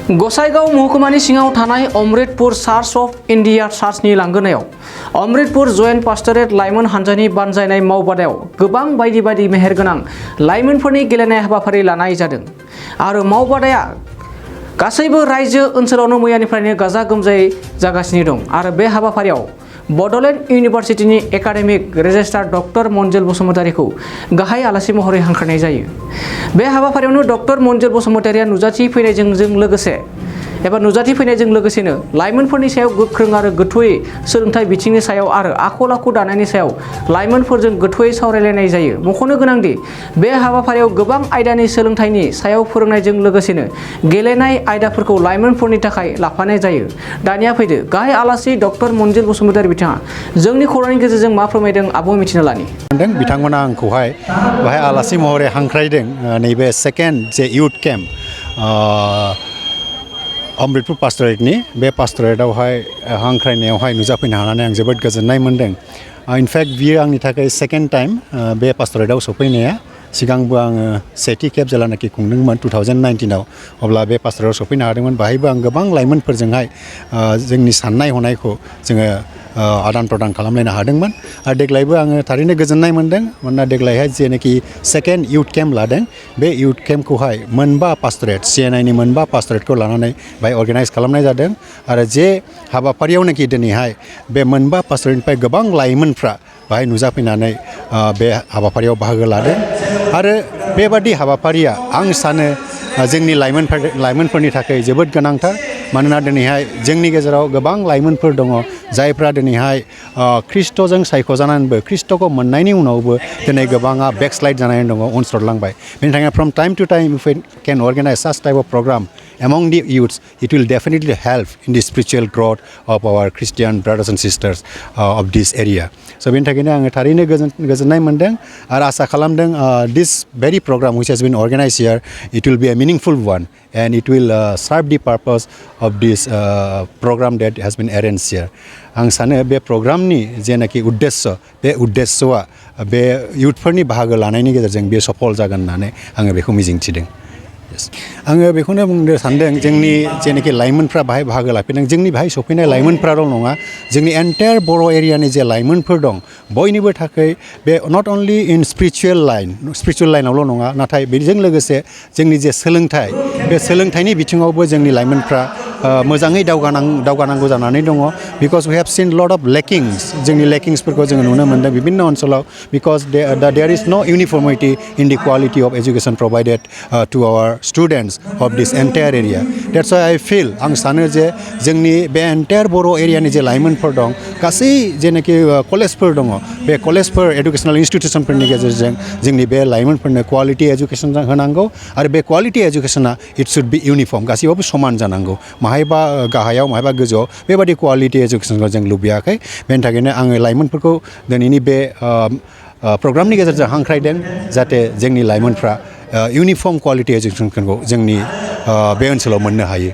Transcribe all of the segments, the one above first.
गसाइगाव महकुमानि सिङाव थानाय Amritpur church of India चार्चनि लांगोनायाव अमृतपुर जयेन्ट पास्टरेट लाइमोन हान्जानि बानजायनाय मावबादायाव गोबां बायदि बायदि मेहेरगोनां लाइमोनफोरनि गेलेनाय हाबाफारि लानाय जादों आरो मावबादाया गासैबो रायजो ओनसोलावनो मैयानिफ्रायनो गाजा गोमजायै जागासिनो दं आरो बे हाबाफारियाव बडलेण्ड इउनिभार्सिटिनि एकाडेमिक रेजिस्ट्रार डक्टर मनजिल बसुमतारीखौ गाहाय आलासि महरै हांख्रायनाय जायो। बे हाबाफारियावनो डक्टर मनजिल बसुमतारीया नुजाथि फैनायजों लोगोसेनो लाइमोनफोरनि सायाव गोख्रों आरो गोथौयै सोलोंथाइ बिथिंनि सायाव आरो आखल आखु दानायनि सायाव लाइमोनफोरजों गोथौयै सावरायलायनाय जायो। मख'नो गोनांदि बे हाबाफारियाव गोबां आयदानि सोलोंथाइनि सायाव फोरोंनायजों लोगोसेनो गेलेनाय आयदाफोरखौ लाइमोनफोरनि थाखाय लाफानाय जायो। दानिया फैदो गाहाय आलासि डक्टर मनजिल बसुमतारी बिथाङा जोंनि खौरांनि गेजेरजों मा फोरमायदों आबुङै मिथिना लानि। बिथांमोना आंखौहाय बाहाय आलासि महरै हांख्रायदों नैबे सेकेन्ड जे इउथ केम्प अमृतपुर पास्टरेटनि बे पास्टरेटआवहाय हांख्रायनायावहाय नुजाफैनो हानानै आं जोबोद गोजोननाय मोन्दों। इनफेक्ट बियो आंनि थाखाय सेकेन्ड टाइम बे पास्टरेटआव सफैनाया। सिगांबो आङो सेथि खेब जेलानाखि खुंदोंमोन 2019आव अब्ला बे पास्टरेटआव सफैनो हादोंमोन। बाहायबो आं गोबां लाइमोनफोरजोंहाय जोंनि साननाय हनायखौ जोङो आदान प्रदान खालामलायनो हादोंमोन आरो देग्लायबो आङो थारैनो गोजोननाय मोन्दों। मानोना देग्लायहाय जेनाखि सेकेन्ड इउथ केम्प लादों बे इउथ केम्पखौहाय मोनबा पास्टरेट CNIनि मोनबा पास्टरेटखौ लानानै बाहाय अर्गानाइज खालामनाय जादों आरो जे हाबाफारियावनोखि दिनैहाय बे मोनबा पास्टरेटनिफ्राय गोबां लाइमोनफ्रा बाहाय नुजाफैनानै बे हाबाफारियाव बाहागो लादों आरो बेबादि हाबाफारिया आं सानो जोंनि लाइमोनफोरनि थाखाय जोबोद गोनांथार। मानोना दिनैहाय जोंनि गेजेराव गोबां लाइमोनफोर दङ जायफ्रा दिनैहाय ख्रिस्ट'जों सायख'जानानैबो ख्रिस्ट'खौ मोननायनि उनावबो दिनै गोबाङा बेकस्लाइड जानानै दङ, उनस्रदलांबाय। बेनि थाखाय from time to time if we can organize such type of program among the youths, it will definitely help in the spiritual growth of our Christian brothers and sisters of this area. So बेनि थाखायनो आङो थारैनो गोजोननाय मोन्दों आरो आसा खालामदों this very program which has been organized here, it will be a meaningful one and it will serve the purpose of this program that has been arranged here. आं सानो बे प्रग्रामनि जेनाखि उद्देश्य बे उद्देश्यआ बे इउथफोरनि बाहागो लानायनि गेजेरजों बे सफल जागोन होननानै आङो बेखौ मिजिंथिदों। आङो बेखौनो बुंनो सानदों जोंनि जेनाखि लाइमोनफ्रा बाहाय बाहागो लाफैदों, जोंनि बाहाय सफैनाय लाइमोनफ्राल' नङा, जोंनि एन्टायार बर' एरियानि जे लाइमोनफोर दं बयनिबो थाखाय बे नट अनलि इन स्पिरिचुवेल लाइनावल' नङा, नाथाय बेजों लोगोसे जोंनि जे सोलोंथाइ बे सोलोंथाइनि बिथिङावबो जोंनि लाइमोनफ्रा मोजाङै दावगानांगौ जानानै दङ। Because we have seen lot of लेकिंस, जोंनि लेकिंसफोरखौ जोङो नुनो मोन्दों बिभिन्न ओनसोलाव। Because there is no uniformity in the quality of education provided to our students of this entire area. That's why I feel आं सानो जे जोंनि बे एन्टायार बर' एरियानि जे लाइमोनफोर दं, गासै जेनाखि कलेजफोर दङ, बे कलेजफोर एडुकेसनेल इन्स्टिटिउसनफोरनि गेजेरजों जोंनि बे लाइमोनफोरनो क्वालिटि एजुकेसन होनांगौ आरो बे क्वालिटि एजुकेसना इट शुड बि इउनिफर्म, गासैबाबो समान जानांगौ। माहायबा गाहायाव माहायबा गोजौआव बेबादि क्वालिटि एजुकेसनखौ जों लुबैयाखै। बेनि थाखायनो आङो लाइमोनफोरखौ दिनैनि बे प्रग्रामनि गेजेरजों हांख्रायदों जाहाथे जोंनि लाइमोनफ्रा इउनिफर्म क्वालिटि एजुकेसनखौ जोंनि बे ओनसोलाव मोननो हायो।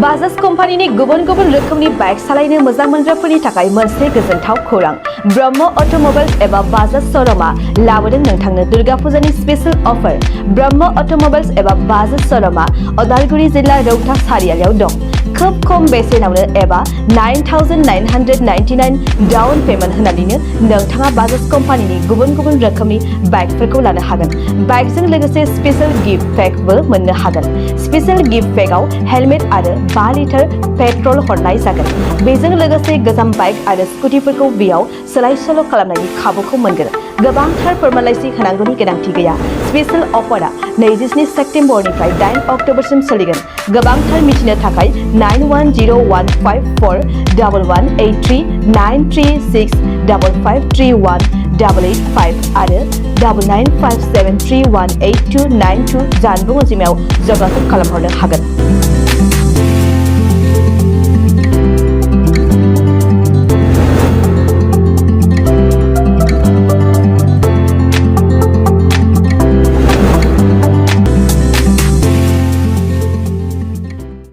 बाजाज कम्पानिनि गुबुन गुबुन रोखोमनि बाइक सालायनो मोजां मोनग्राफोरनि थाखाय मोनसे गोजोनथाव खौरां। ब्रह्म अट'मबाइल्स एबा बाजाज श'रुमआ लाबोदों नोंथांनो दुर्गा फुजानि स्पेशल अफार। ब्रह्म अट'मबाइल्स एबा बाजाज श'रुमआ उदालगुरि जिल्ला रौता सारियालियाव दं। खोब खम बेसेनावनो एबा 9,999 डाउन पेमेन्ट होनानैनो नोंथाङा बाजाज कम्पानिनि गुबुन गुबुन रोखोमनि बाइकफोरखौ लानो हागोन। बाइकजों लोगोसे स्पेशल गिफ्ट पेकबो मोननो हागोन। स्पेशल गिफ्ट पेकआव हेलमेट आरो 5 लिटार पेट्रल हरनाय जागोन। बेजों लोगोसे गोजाम बाइक आरो स्कुटिफोरखौ बेयाव सोलाय सोल' खालामनायनि खाबुखौ मोनगोन। गोबांथार फोरमानलाइसि होनांगौनि गोनांथि गैया। स्पेशल अफारा 27 सेप्तेम्बरनिफ्राय 8 अक्ट'बरसिम सोलिगोन। गोबांथार मिथिनो थाखाय 9101541183 93655318885 आरो 9957318292 जानबुं अनजिमायाव जगाजग खालामहरनो हागोन।